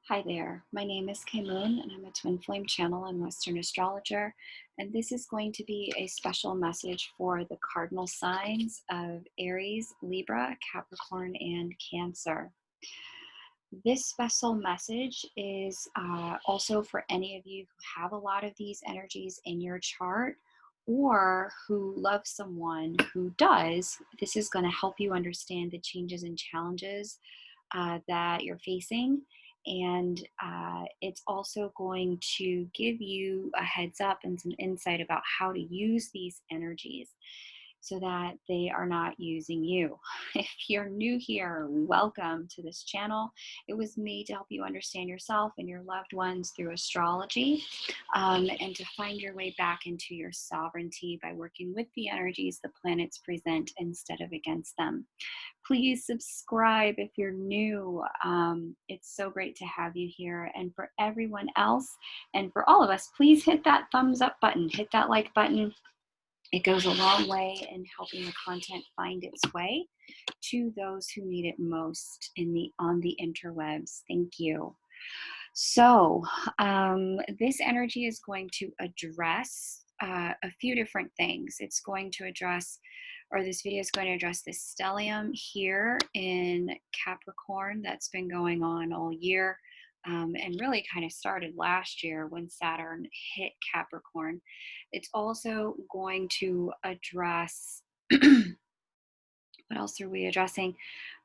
Hi there, my name is Kay Moon and I'm a twin flame channel and Western astrologer. And this is going to be a special message for the cardinal signs of Aries, Libra, Capricorn, and Cancer. This special message is also for any of you who have a lot of these energies in your chart or who love someone who does. This is going to help you understand the changes and challenges that you're facing. And it's also going to give you a heads up and some insight about how to use these energies so that they are not using you. If you're new here, welcome to this channel. It was made to help you understand yourself and your loved ones through astrology, and to find your way back into your sovereignty by working with the energies the planets present instead of against them. Please subscribe if you're new. It's so great to have you here. And for everyone else and for all of us, please hit that thumbs up button, hit that like button. It goes a long way in helping the content find its way to those who need it most on the interwebs. Thank you. So this energy is going to address a few different things. It's going to address, or this video is going to address the stellium here in Capricorn that's been going on all year, and really kind of started last year when Saturn hit Capricorn. It's also going to address what else are we addressing?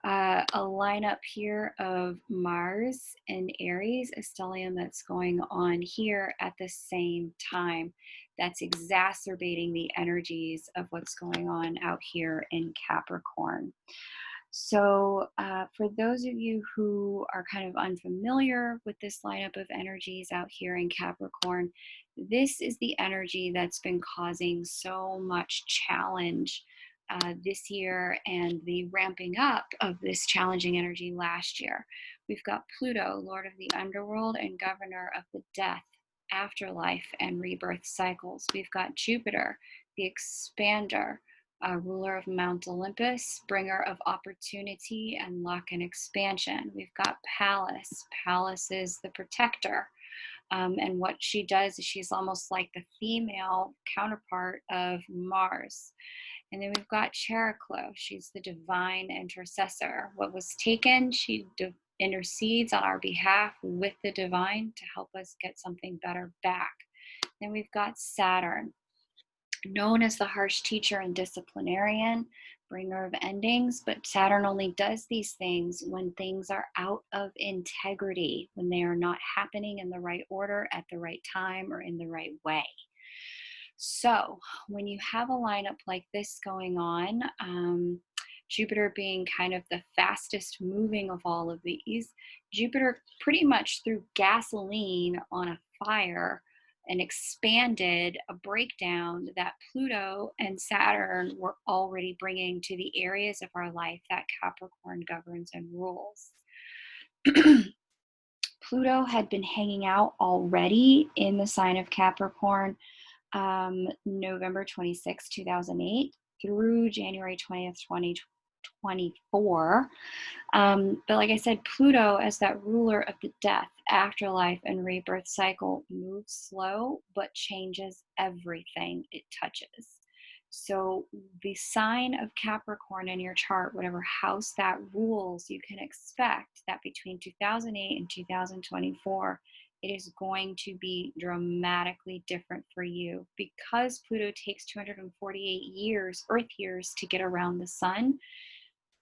A lineup here of Mars and Aries, a stellium that's going on here at the same time. That's exacerbating the energies of what's going on out here in Capricorn. So for those of you who are kind of unfamiliar with this lineup of energies out here in Capricorn, this is the energy that's been causing so much challenge this year and the ramping up of this challenging energy last year. We've got Pluto, Lord of the Underworld and Governor of the Death, Afterlife, and Rebirth cycles. We've got Jupiter, the Expander, ruler of Mount Olympus, bringer of opportunity and luck and expansion. We've got Pallas. Pallas is the protector. And what she does is she's almost like the female counterpart of Mars. And then we've got Cheroklo. She's the divine intercessor. What was taken, she intercedes on our behalf with the divine to help us get something better back. Then we've got Saturn, known as the harsh teacher and disciplinarian, bringer of endings, but Saturn only does these things when things are out of integrity, when they are not happening in the right order, at the right time, or in the right way. So when you have a lineup like this going on, Jupiter being kind of the fastest moving of all of these, Jupiter pretty much threw gasoline on a fire and expanded a breakdown that Pluto and Saturn were already bringing to the areas of our life that Capricorn governs and rules. Pluto had been hanging out already in the sign of Capricorn November 26, 2008 through January 20th, 2024. But like I said, Pluto, as that ruler of the death, afterlife, and rebirth cycle, moves slow but changes everything it touches. So the sign of Capricorn in your chart, whatever house that rules, you can expect that between 2008 and 2024, it is going to be dramatically different for you. Because Pluto takes 248 years, Earth years, to get around the sun,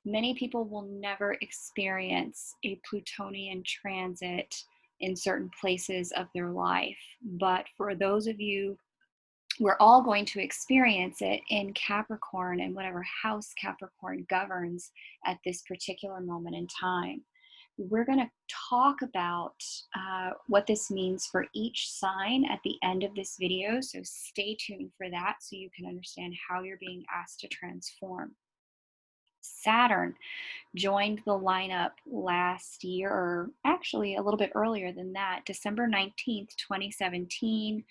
many people will never experience a Plutonian transit in certain places of their life. But for those of you, we're all going to experience it in Capricorn and whatever house Capricorn governs at this particular moment in time. We're going to talk about what this means for each sign at the end of this video, so stay tuned for that so you can understand how you're being asked to transform. Saturn joined the lineup last year, or actually a little bit earlier than that, December 19th, 2017,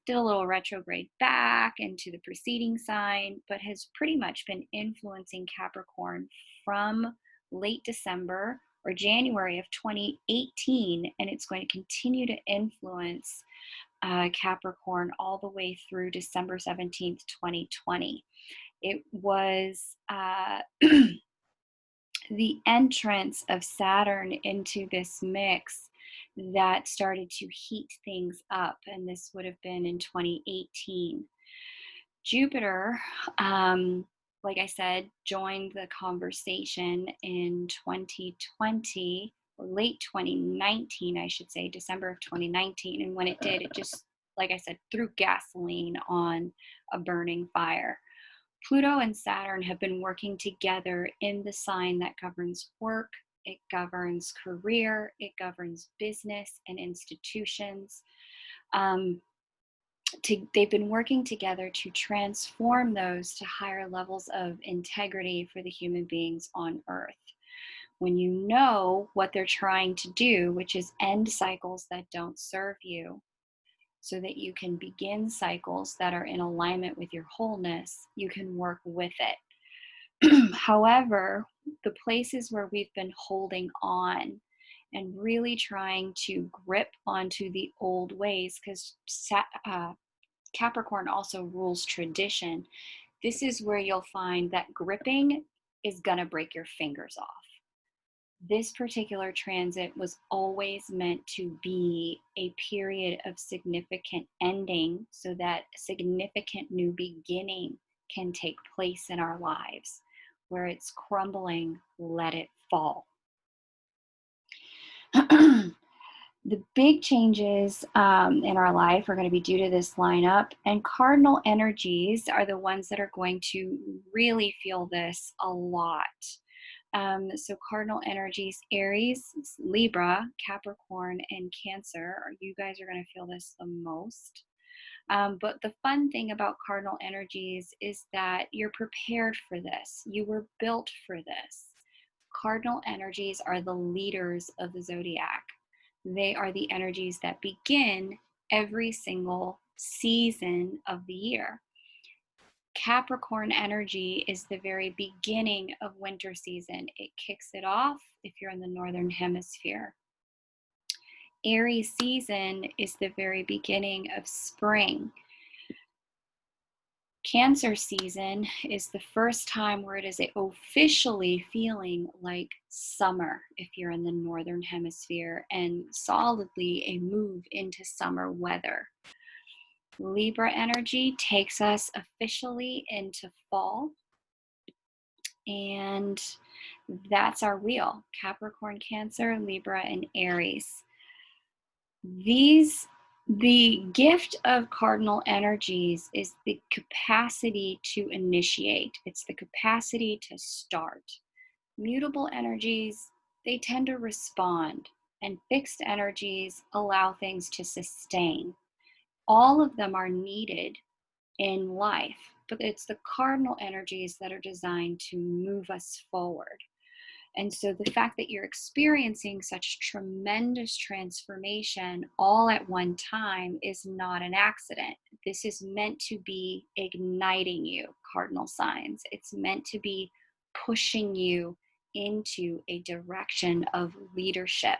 did a little retrograde back into the preceding sign, but has pretty much been influencing Capricorn from late December or January of 2018, and it's going to continue to influence Capricorn all the way through December 17th, 2020. It was the entrance of Saturn into this mix that started to heat things up, and this would have been in 2018. Jupiter, like I said, joined the conversation in 2020, or late 2019, I should say, December of 2019. And when it did, it just, like I said, threw gasoline on a burning fire. Pluto and Saturn have been working together in the sign that governs work, it governs career, it governs business and institutions. They've been working together to transform those to higher levels of integrity for the human beings on Earth. When you know what they're trying to do, which is end cycles that don't serve you, so that you can begin cycles that are in alignment with your wholeness, you can work with it. However, the places where we've been holding on and really trying to grip onto the old ways, because Capricorn also rules tradition, this is where you'll find that gripping is going to break your fingers off. This particular transit was always meant to be a period of significant ending so that a significant new beginning can take place in our lives. Where it's crumbling, let it fall. The big changes in our life are going to be due to this lineup, and cardinal energies are the ones that are going to really feel this a lot. So cardinal energies, Aries, Libra, Capricorn, and Cancer, you guys are going to feel this the most. But the fun thing about cardinal energies is that you're prepared for this. You were built for this. Cardinal energies are the leaders of the zodiac. They are the energies that begin every single season of the year. Capricorn energy is the very beginning of winter season. It kicks it off if you're in the northern hemisphere. Aries season is the very beginning of spring. Cancer season is the first time where it is officially feeling like summer if you're in the northern hemisphere, and solidly a move into summer weather. Libra energy takes us officially into fall, and that's our wheel: Capricorn, Cancer, Libra, and Aries. The gift of cardinal energies is the capacity to initiate. It's the capacity to start. Mutable energies, they tend to respond, and fixed energies allow things to sustain. All of them are needed in life, but it's the cardinal energies that are designed to move us forward. And so the fact that you're experiencing such tremendous transformation all at one time is not an accident. This is meant to be igniting you, cardinal signs. It's meant to be pushing you into a direction of leadership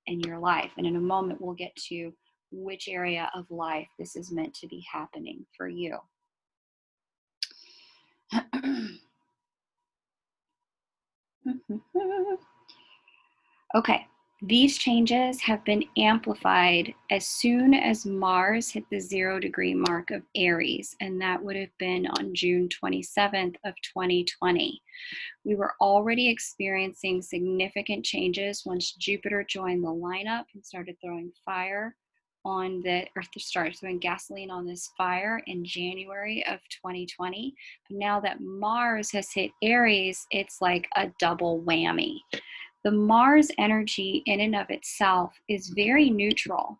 in your life. And in a moment, we'll get to which area of life this is meant to be happening for you. Okay, these changes have been amplified as soon as Mars hit the 0-degree mark of Aries, and that would have been on June 27th of 2020. We were already experiencing significant changes once Jupiter joined the lineup and started throwing fire on the earth, started throwing gasoline on this fire in January of 2020. But now that Mars has hit Aries, it's like a double whammy. The Mars energy in and of itself is very neutral.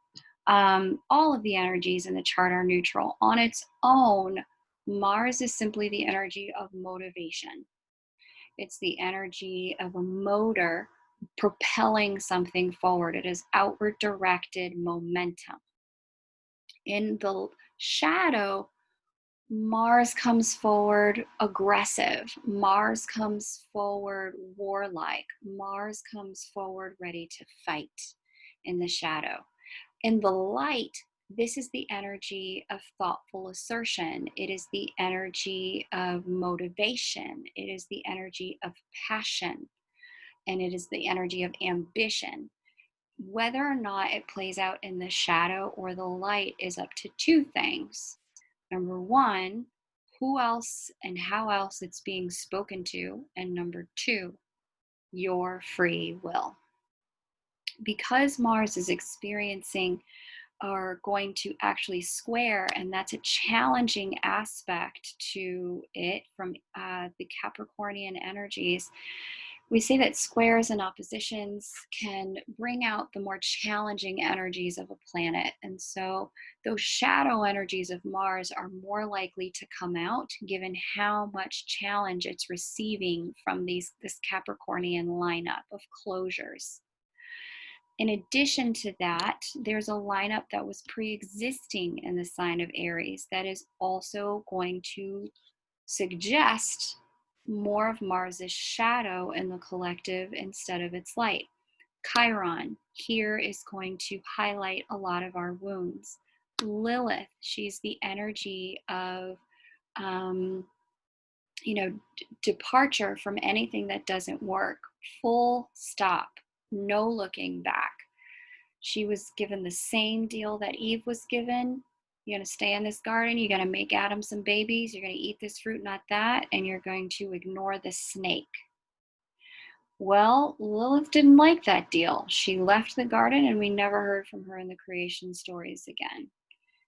All of the energies in the chart are neutral. On its own, Mars is simply the energy of motivation. It's the energy of a motor propelling something forward. It is outward directed momentum. In the shadow, Mars comes forward aggressive. Mars comes forward warlike. Mars comes forward ready to fight in the shadow. In the light, this is the energy of thoughtful assertion. It is the energy of motivation. It is the energy of passion. And it is the energy of ambition. Whether or not it plays out in the shadow or the light is up to two things. Number one, who else and how else it's being spoken to. And number two, your free will. Because Mars is experiencing or going to actually square, and that's a challenging aspect to it from the Capricornian energies. We say that squares and oppositions can bring out the more challenging energies of a planet. And so those shadow energies of Mars are more likely to come out given how much challenge it's receiving from this Capricornian lineup of closures. In addition to that, there's a lineup that was pre-existing in the sign of Aries that is also going to suggest more of Mars's shadow in the collective instead of its light. Chiron here is going to highlight a lot of our wounds. Lilith, she's the energy of departure from anything that doesn't work. Full stop, no looking back. She was given the same deal that Eve was given. You're going to stay in this garden. You're going to make Adam some babies. You're going to eat this fruit, not that. And you're going to ignore the snake. Well, Lilith didn't like that deal. She left the garden and we never heard from her in the creation stories again.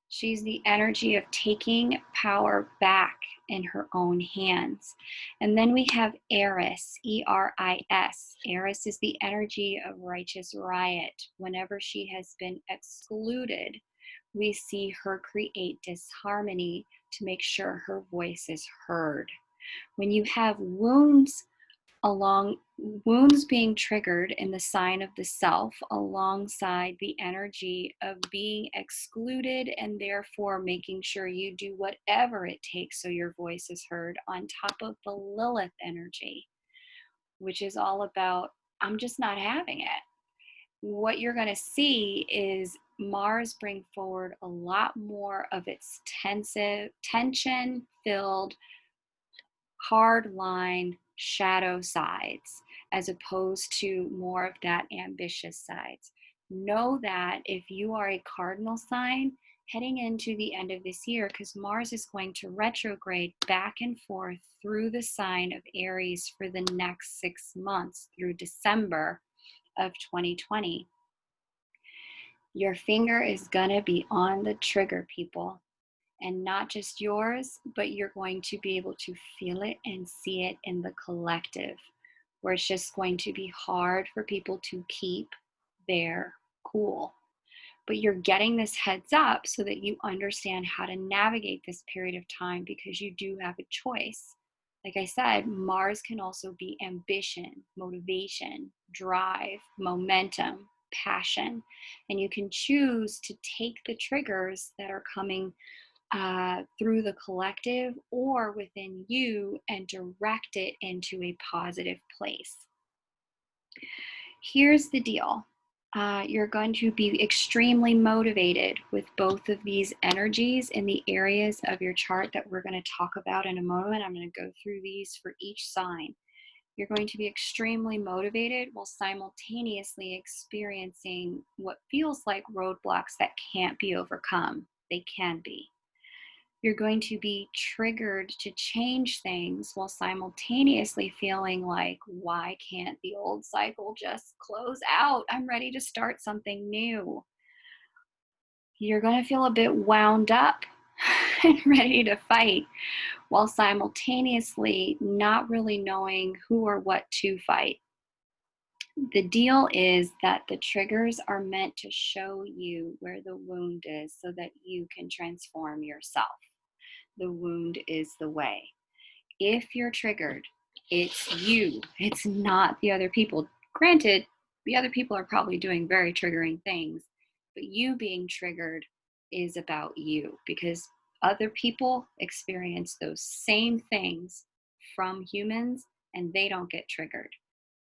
She's the energy of taking power back in her own hands. And then we have Aries, E-R-I-S. Aries is the energy of righteous riot. Whenever she has been excluded, we see her create disharmony to make sure her voice is heard. When you have wounds being triggered in the sign of the self alongside the energy of being excluded and therefore making sure you do whatever it takes so your voice is heard, on top of the Lilith energy, which is all about, I'm just not having it. What you're going to see is Mars bring forward a lot more of its tension-filled, hard line shadow sides as opposed to more of that ambitious sides. Know that if you are a cardinal sign heading into the end of this year, because Mars is going to retrograde back and forth through the sign of Aries for the next 6 months through December of 2020, your finger is going to be on the trigger, people. And not just yours, but you're going to be able to feel it and see it in the collective, where it's just going to be hard for people to keep their cool. But you're getting this heads up so that you understand how to navigate this period of time, because you do have a choice. Like I said, Mars can also be ambition, motivation, drive, momentum, passion. And you can choose to take the triggers that are coming through the collective or within you and direct it into a positive place. Here's the deal. You're going to be extremely motivated with both of these energies in the areas of your chart that we're going to talk about in a moment. I'm going to go through these for each sign. You're going to be extremely motivated while simultaneously experiencing what feels like roadblocks that can't be overcome. They can be. You're going to be triggered to change things while simultaneously feeling like, why can't the old cycle just close out? I'm ready to start something new. You're going to feel a bit wound up and ready to fight while simultaneously not really knowing who or what to fight. The deal is that the triggers are meant to show you where the wound is so that you can transform yourself. The wound is the way. If you're triggered, it's you. It's not the other people. Granted, the other people are probably doing very triggering things, but you being triggered is about you, because Other people experience those same things from humans and they don't get triggered.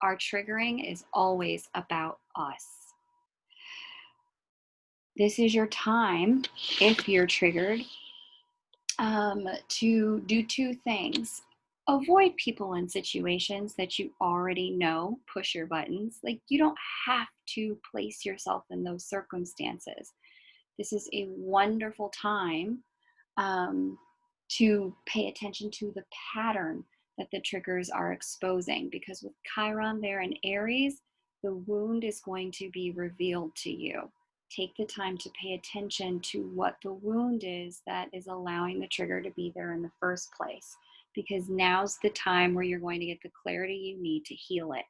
Our triggering is always about us. This is your time, if you're triggered, to do two things. Avoid people and situations that you already know push your buttons. Like, you don't have to place yourself in those circumstances. This is a wonderful time to pay attention to the pattern that the triggers are exposing, because with Chiron there in Aries, the wound is going to be revealed to you. Take the time to pay attention to what the wound is that is allowing the trigger to be there in the first place, because now's the time where you're going to get the clarity you need to heal it.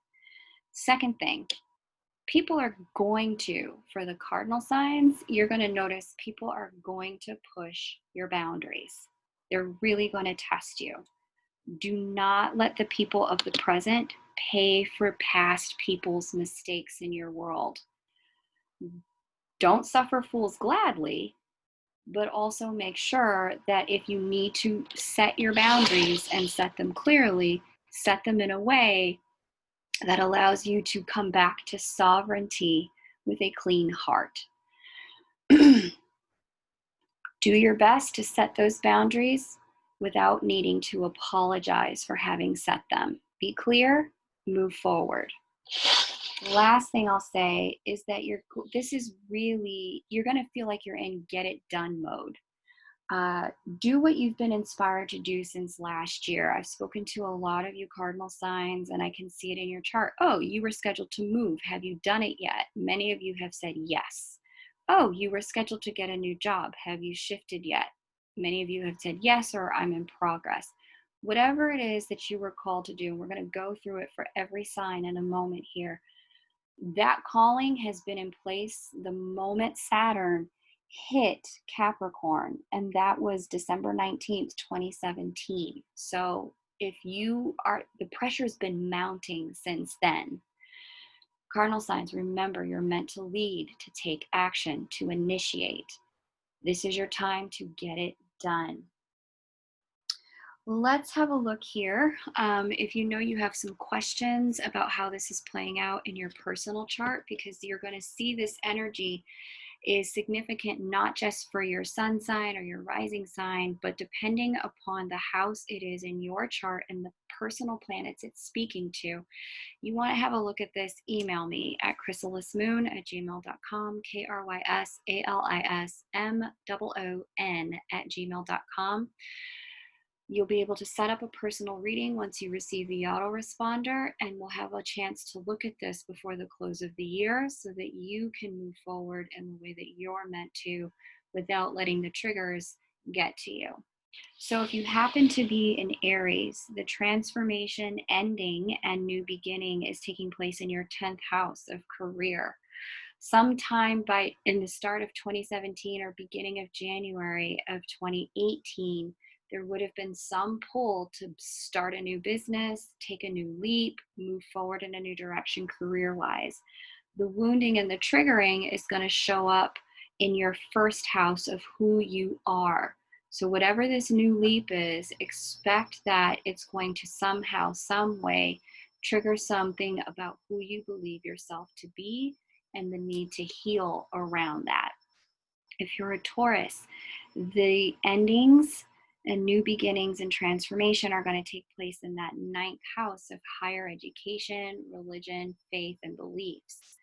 Second thing, people are going to, for the cardinal signs, you're going to notice people are going to push your boundaries. They're really going to test you. Do not let the people of the present pay for past people's mistakes in your world. Don't suffer fools gladly, but also make sure that if you need to set your boundaries and set them clearly, set them in a way that allows you to come back to sovereignty with a clean heart. Do your best to set those boundaries without needing to apologize for having set them. Be clear, move forward. The last thing I'll say is that you're going to feel like you're in get it done mode. Do what you've been inspired to do since last year. I've spoken to a lot of you cardinal signs, and I can see it in your chart. Oh, you were scheduled to move. Have you done it yet? Many of you have said yes. Oh, you were scheduled to get a new job. Have you shifted yet? Many of you have said yes, or I'm in progress. Whatever it is that you were called to do, and we're going to go through it for every sign in a moment here. That calling has been in place the moment Saturn hit Capricorn, and that was December 19th, 2017. So the pressure's been mounting since then. Cardinal signs, remember, you're meant to lead, to take action, to initiate. This is your time to get it done. Let's have a look here. If you know you have some questions about how this is playing out in your personal chart, because you're going to see this energy is significant not just for your sun sign or your rising sign, but depending upon the house it is in your chart and the personal planets it's speaking to. You want to have a look at this, email me at chrysalismoon@gmail.com, KRYSALISMOON@gmail.com. You'll be able to set up a personal reading once you receive the autoresponder, and we'll have a chance to look at this before the close of the year so that you can move forward in the way that you're meant to without letting the triggers get to you. So if you happen to be in Aries, the transformation, ending, and new beginning is taking place in your 10th house of career. Sometime in the start of 2017 or beginning of January of 2018, there would have been some pull to start a new business, take a new leap, move forward in a new direction career-wise. The wounding and the triggering is going to show up in your first house of who you are. So whatever this new leap is, expect that it's going to somehow, some way, trigger something about who you believe yourself to be and the need to heal around that. If you're a Taurus, the endings and new beginnings and transformation are going to take place in that 9th house of higher education, religion, faith, and beliefs.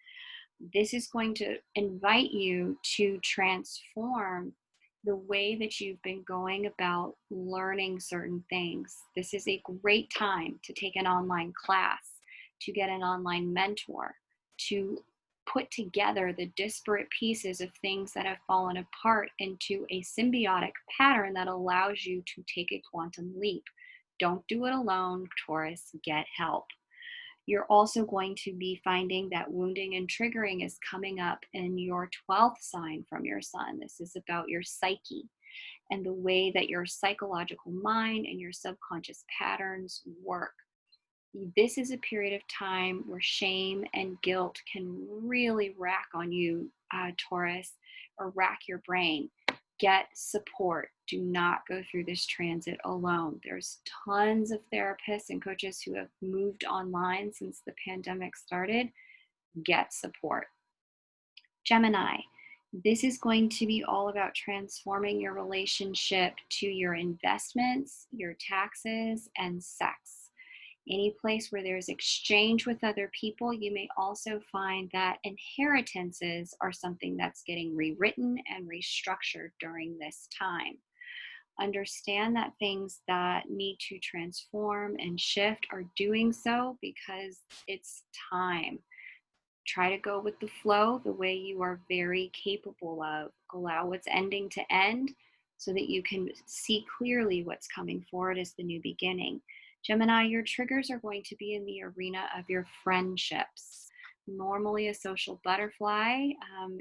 This is going to invite you to transform the way that you've been going about learning certain things. This is a great time to take an online class, to get an online mentor, to put together the disparate pieces of things that have fallen apart into a symbiotic pattern that allows you to take a quantum leap. Don't do it alone, Taurus. Get help. You're also going to be finding that wounding and triggering is coming up in your 12th sign from your sun. This is about your psyche and the way that your psychological mind and your subconscious patterns work. This is a period of time where shame and guilt can really rack on you, Taurus, or rack your brain. Get support. Do not go through this transit alone. There's tons of therapists and coaches who have moved online since the pandemic started. Get support. Gemini, this is going to be all about transforming your relationship to your investments, your taxes, and sex. Any place where there's exchange with other people, you may also find that inheritances are something that's getting rewritten and restructured during this time. Understand that things that need to transform and shift are doing so because it's time. Try to go with the flow the way you are very capable of. Allow what's ending to end so that you can see clearly what's coming forward as the new beginning. Gemini, your triggers are going to be in the arena of your friendships. Normally a social butterfly,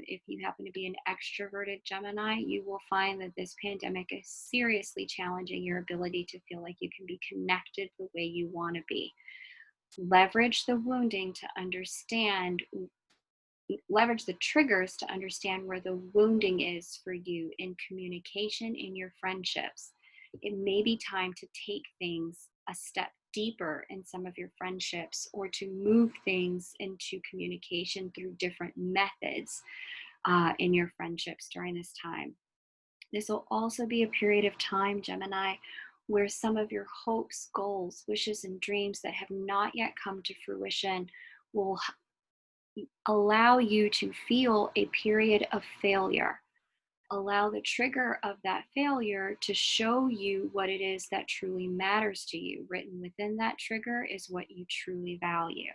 if you happen to be an extroverted Gemini, you will find that this pandemic is seriously challenging your ability to feel like you can be connected the way you want to be. Leverage the wounding to understand, leverage the triggers to understand where the wounding is for you in communication in your friendships. It may be time to take things a step deeper in some of your friendships, or to move things into communication through different methods in your friendships during this time. This will also be a period of time, Gemini, where some of your hopes, goals, wishes, and dreams that have not yet come to fruition will allow you to feel a period of failure. Allow the trigger of that failure to show you what it is that truly matters to you. Written within that trigger is what you truly value.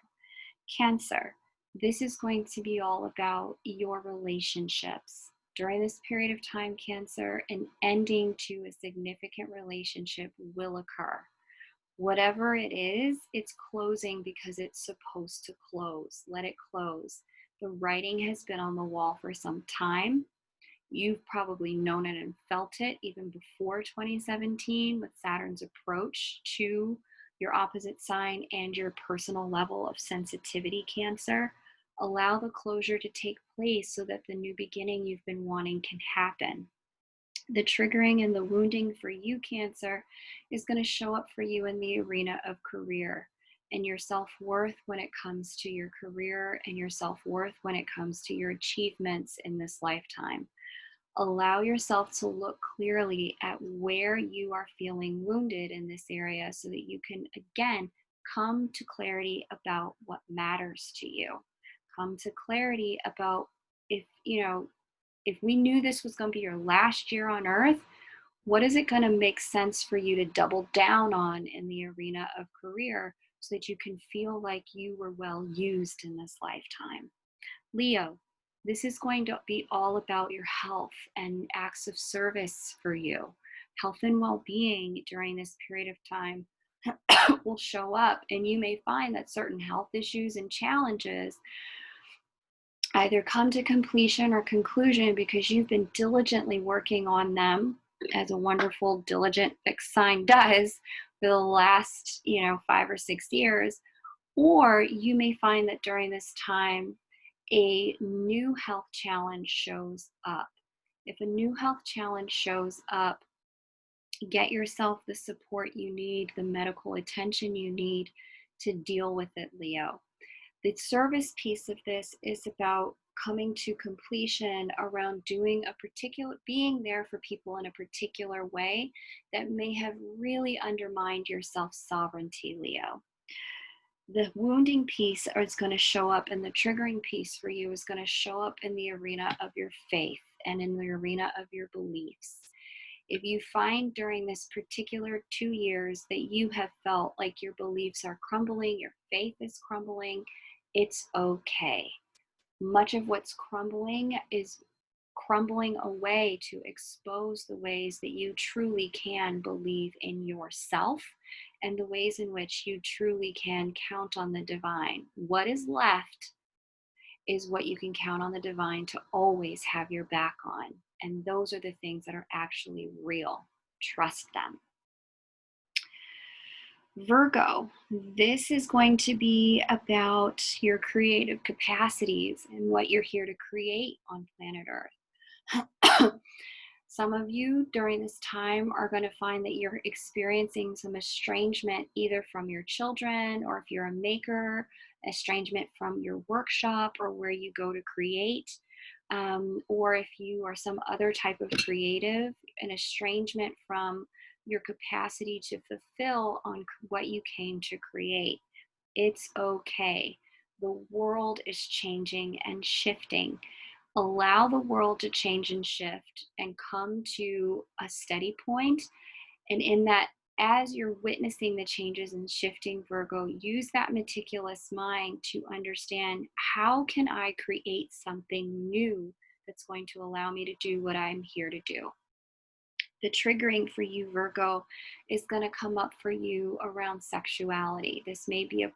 Cancer, this is going to be all about your relationships. During this period of time, Cancer, an ending to a significant relationship will occur. Whatever it is, it's closing because it's supposed to close. Let it close. The writing has been on the wall for some time. You've probably known it and felt it even before 2017 with Saturn's approach to your opposite sign and your personal level of sensitivity, Cancer. Allow the closure to take place so that the new beginning you've been wanting can happen. The triggering and the wounding for you, Cancer, is going to show up for you in the arena of career and your self-worth when it comes to your career, and your self-worth when it comes to your achievements in this lifetime. Allow yourself to look clearly at where you are feeling wounded in this area so that you can, again, come to clarity about what matters to you. Come to clarity about, if we knew this was going to be your last year on Earth, what is it going to make sense for you to double down on in the arena of career so that you can feel like you were well used in this lifetime? Leo, this is going to be all about your health and acts of service for you. Health and well-being during this period of time will show up, and you may find that certain health issues and challenges either come to completion or conclusion because you've been diligently working on them, as a wonderful, diligent fixed sign does, for the last 5 or 6 years. Or you may find that during this time, a new health challenge shows up. If a new health challenge shows up, get yourself the support you need, the medical attention you need to deal with it, Leo. The service piece of this is about coming to completion around being there for people in a particular way that may have really undermined your self-sovereignty, Leo. The wounding piece is going to show up, and the triggering piece for you is going to show up in the arena of your faith and in the arena of your beliefs. If you find during this particular 2 years that you have felt like your beliefs are crumbling, your faith is crumbling, it's okay. Much of what's crumbling is crumbling away to expose the ways that you truly can believe in yourself and the ways in which you truly can count on the divine. What is left is what you can count on the divine to always have your back on. And those are the things that are actually real. Trust them. Virgo, this is going to be about your creative capacities and what you're here to create on planet Earth. Some of you during this time are going to find that you're experiencing some estrangement either from your children, or if you're a maker, estrangement from your workshop or where you go to create. Or if you are some other type of creative, an estrangement from your capacity to fulfill on what you came to create. It's okay. The world is changing and shifting. Allow the world to change and shift and come to a steady point. And in that, as you're witnessing the changes and shifting, Virgo, use that meticulous mind to understand, how can I create something new that's going to allow me to do what I'm here to do? The triggering for you, Virgo, is going to come up for you around sexuality. This may be a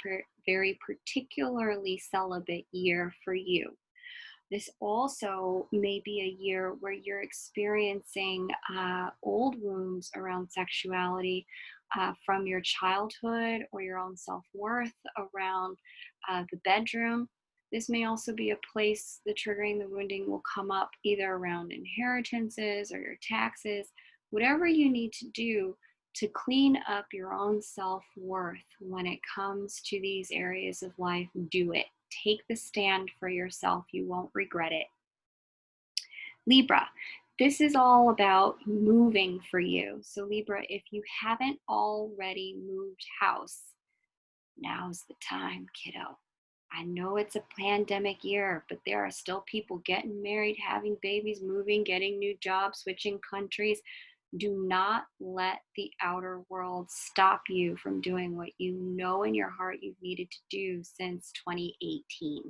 very particularly celibate year for you. This also may be a year where you're experiencing old wounds around sexuality from your childhood or your own self-worth around the bedroom. This may also be a place the triggering, the wounding will come up either around inheritances or your taxes. Whatever you need to do to clean up your own self-worth when it comes to these areas of life, do it. Take the stand for yourself. You won't regret it. Libra, this is all about moving for you. So Libra, if you haven't already moved house, now's the time, kiddo. I know it's a pandemic year, but there are still people getting married, having babies, moving, getting new jobs, switching countries. Do not let the outer world stop you from doing what you know in your heart you've needed to do since 2018.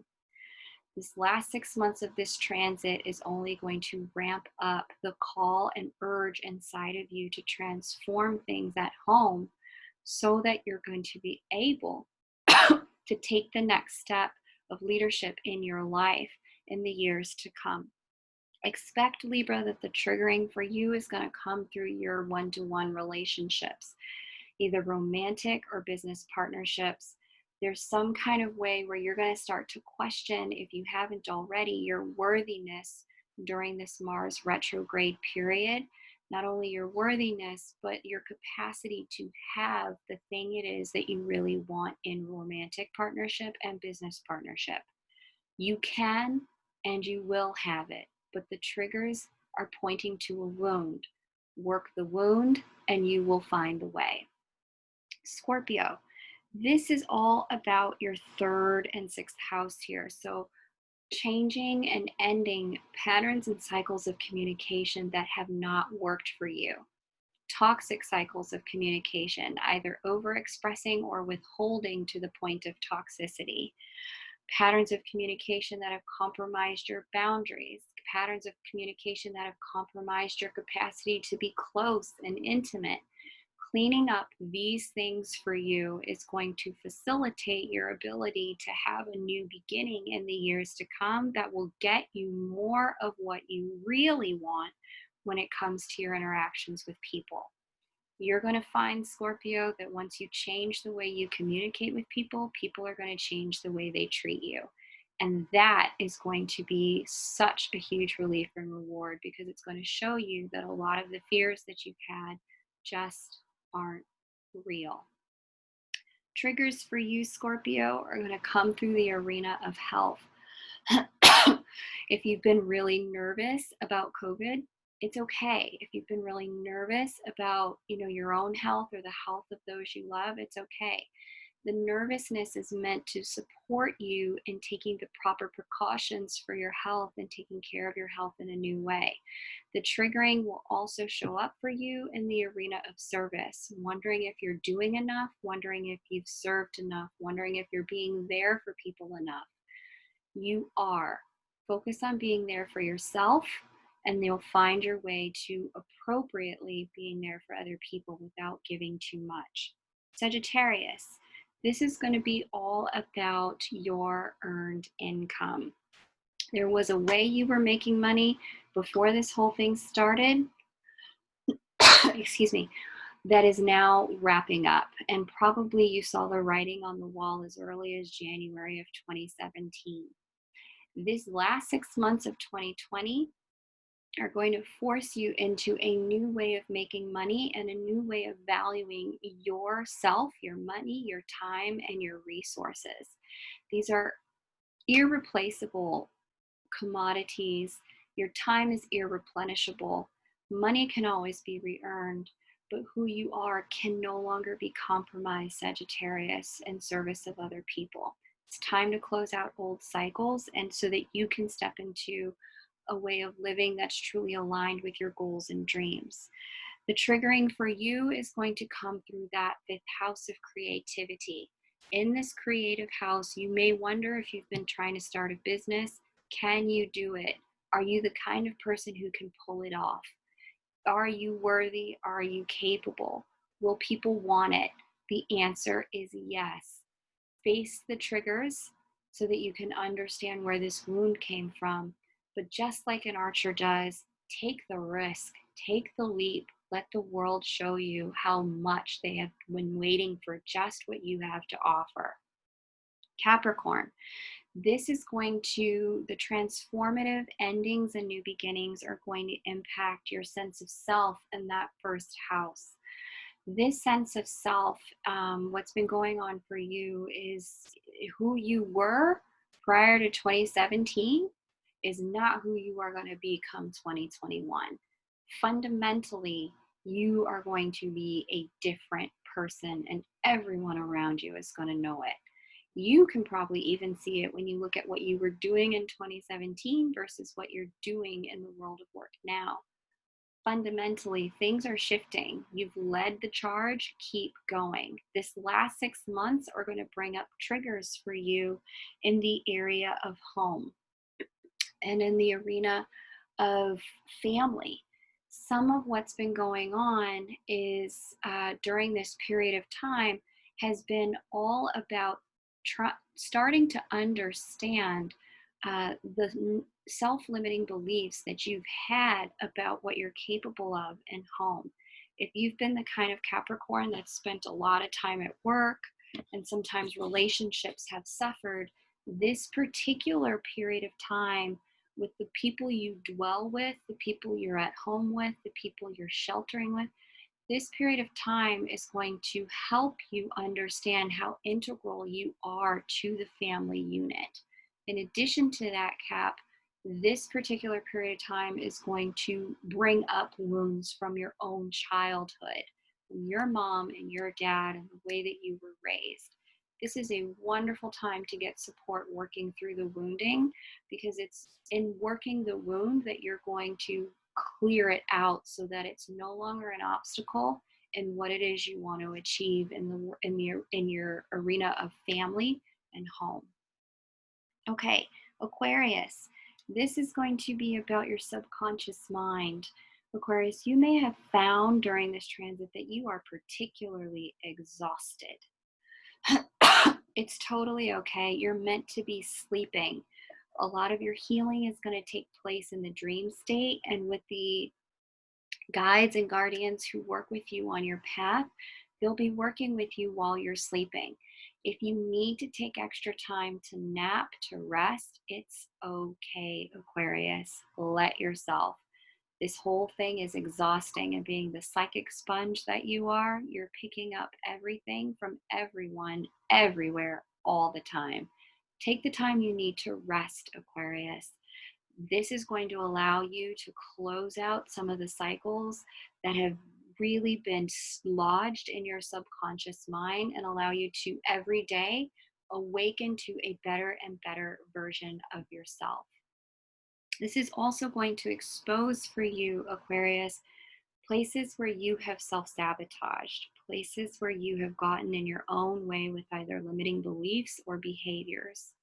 This last 6 months of this transit is only going to ramp up the call and urge inside of you to transform things at home, so that you're going to be able to take the next step of leadership in your life in the years to come. Expect, Libra, that the triggering for you is going to come through your one-to-one relationships, either romantic or business partnerships. There's some kind of way where you're going to start to question, if you haven't already, your worthiness during this Mars retrograde period. Not only your worthiness, but your capacity to have the thing it is that you really want in romantic partnership and business partnership. You can and you will have it, but the triggers are pointing to a wound. Work the wound and you will find the way. Scorpio, this is all about your third and sixth house here. So changing and ending patterns and cycles of communication that have not worked for you. Toxic cycles of communication, either overexpressing or withholding to the point of toxicity. Patterns of communication that have compromised your boundaries. Patterns of communication that have compromised your capacity to be close and intimate. Cleaning up these things for you is going to facilitate your ability to have a new beginning in the years to come that will get you more of what you really want when it comes to your interactions with people. You're going to find, Scorpio, that once you change the way you communicate with people, people are going to change the way they treat you. And that is going to be such a huge relief and reward, because it's going to show you that a lot of the fears that you've had just aren't real. Triggers for you, Scorpio, are going to come through the arena of health. If you've been really nervous about COVID, it's okay. If you've been really nervous about, your own health or the health of those you love, it's okay. The nervousness is meant to support you in taking the proper precautions for your health and taking care of your health in a new way. The triggering will also show up for you in the arena of service, wondering if you're doing enough, wondering if you've served enough, wondering if you're being there for people enough. You are. Focus on being there for yourself, and you'll find your way to appropriately being there for other people without giving too much. Sagittarius, this is going to be all about your earned income. There was a way you were making money before this whole thing started, excuse me, that is now wrapping up. And probably you saw the writing on the wall as early as January of 2017. This last 6 months of 2020 are going to force you into a new way of making money and a new way of valuing yourself, your money, your time, and your resources. These are irreplaceable commodities. Your time is irreplenishable. Money can always be re-earned, but who you are can no longer be compromised, Sagittarius, in service of other people. It's time to close out old cycles and so that you can step into a way of living that's truly aligned with your goals and dreams. The triggering for you is going to come through that fifth house of creativity. In this creative house, you may wonder if you've been trying to start a business, can you do it? Are you the kind of person who can pull it off? Are you worthy? Are you capable? Will people want it? The answer is yes. Face the triggers so that you can understand where this wound came from. But just like an archer does, take the risk, take the leap, let the world show you how much they have been waiting for just what you have to offer. Capricorn, this is going to, the transformative endings and new beginnings are going to impact your sense of self in that first house. This sense of self, what's been going on for you is who you were prior to 2017 is not who you are going to be come 2021. Fundamentally, you are going to be a different person, and everyone around you is going to know it. You can probably even see it when you look at what you were doing in 2017 versus what you're doing in the world of work now. Fundamentally, things are shifting. You've led the charge, keep going. This last 6 months are going to bring up triggers for you in the area of home and in the arena of family. Some of what's been going on is during this period of time has been all about starting to understand the self-limiting beliefs that you've had about what you're capable of in home. If you've been the kind of Capricorn that's spent a lot of time at work and sometimes relationships have suffered, this particular period of time with the people you dwell with, the people you're at home with, the people you're sheltering with, this period of time is going to help you understand how integral you are to the family unit. In addition to that, Cap, this particular period of time is going to bring up wounds from your own childhood, from your mom and your dad and the way that you were raised. This is a wonderful time to get support working through the wounding, because it's in working the wound that you're going to clear it out so that it's no longer an obstacle in what it is you want to achieve in your arena of family and home. Okay, Aquarius, this is going to be about your subconscious mind. Aquarius, you may have found during this transit that you are particularly exhausted. It's totally okay. You're meant to be sleeping. A lot of your healing is going to take place in the dream state, and with the guides and guardians who work with you on your path, they'll be working with you while you're sleeping. If you need to take extra time to nap, to rest, it's okay, Aquarius. Let yourself. This whole thing is exhausting, and being the psychic sponge that you are, you're picking up everything from everyone, everywhere, all the time. Take the time you need to rest, Aquarius. This is going to allow you to close out some of the cycles that have really been lodged in your subconscious mind and allow you to every day awaken to a better and better version of yourself. This is also going to expose for you, Aquarius, places where you have self-sabotaged, places where you have gotten in your own way with either limiting beliefs or behaviors.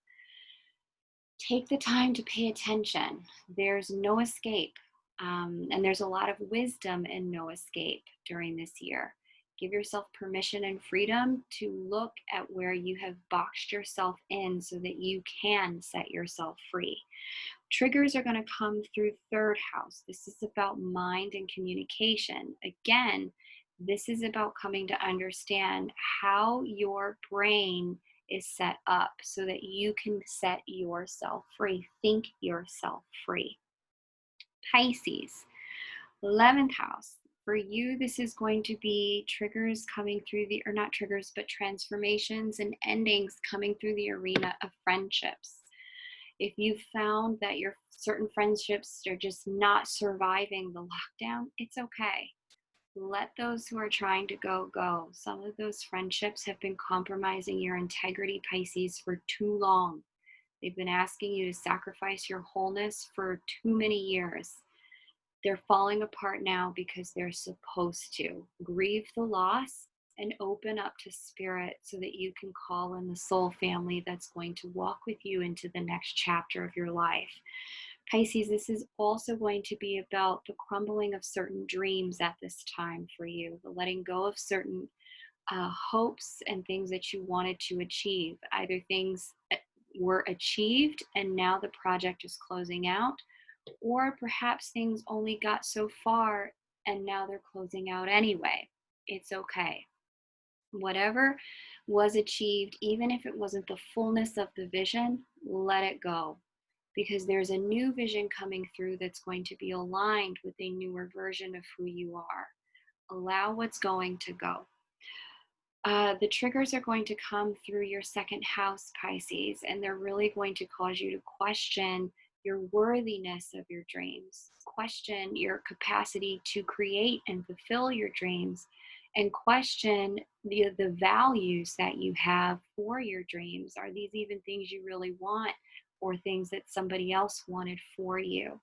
Take the time to pay attention. There's no escape, and there's a lot of wisdom in no escape during this year. Give yourself permission and freedom to look at where you have boxed yourself in so that you can set yourself free. Triggers are going to come through third house. This is about mind and communication. Again, this is about coming to understand how your brain is set up so that you can set yourself free. Think yourself free. Pisces, 11th house. For you, this is going to be triggers coming through the, or not triggers, but transformations and endings coming through the arena of friendships. If you found that your certain friendships are just not surviving the lockdown, it's okay. Let those who are trying to go. Some of those friendships have been compromising your integrity, Pisces, for too long. They've been asking you to sacrifice your wholeness for too many years. They're falling apart now because they're supposed to. Grieve the loss and open up to spirit so that you can call in the soul family that's going to walk with you into the next chapter of your life. Pisces, this is also going to be about the crumbling of certain dreams at this time for you, the letting go of certain hopes and things that you wanted to achieve. Either things were achieved and now the project is closing out, or perhaps things only got so far and now they're closing out anyway. It's okay. Whatever was achieved, even if it wasn't the fullness of the vision, let it go. Because there's a new vision coming through that's going to be aligned with a newer version of who you are. Allow what's going to go. The triggers are going to come through your second house, Pisces, and they're really going to cause you to question your worthiness of your dreams, question your capacity to create and fulfill your dreams, and question the values that you have for your dreams. Are these even things you really want, or things that somebody else wanted for you?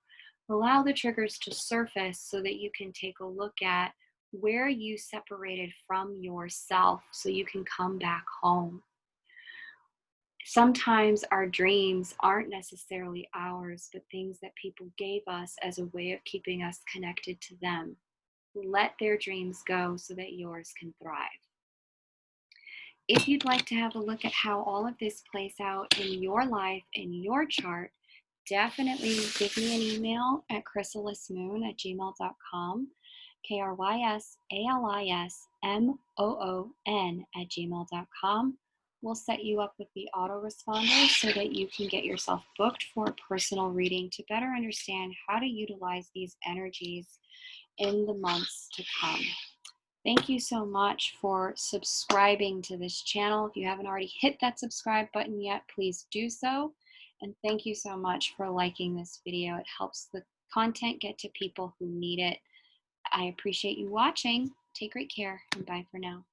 Allow the triggers to surface so that you can take a look at where you separated from yourself so you can come back home. Sometimes our dreams aren't necessarily ours, but things that people gave us as a way of keeping us connected to them. Let their dreams go so that yours can thrive. If you'd like to have a look at how all of this plays out in your life, in your chart, definitely give me an email at chrysalismoon@gmail.com, KRYSALISMOON@gmail.com. We'll set you up with the autoresponder so that you can get yourself booked for a personal reading to better understand how to utilize these energies in the months to come. Thank you so much for subscribing to this channel. If you haven't already hit that subscribe button yet, please do so. And thank you so much for liking this video. It helps the content get to people who need it. I appreciate you watching. Take great care and bye for now.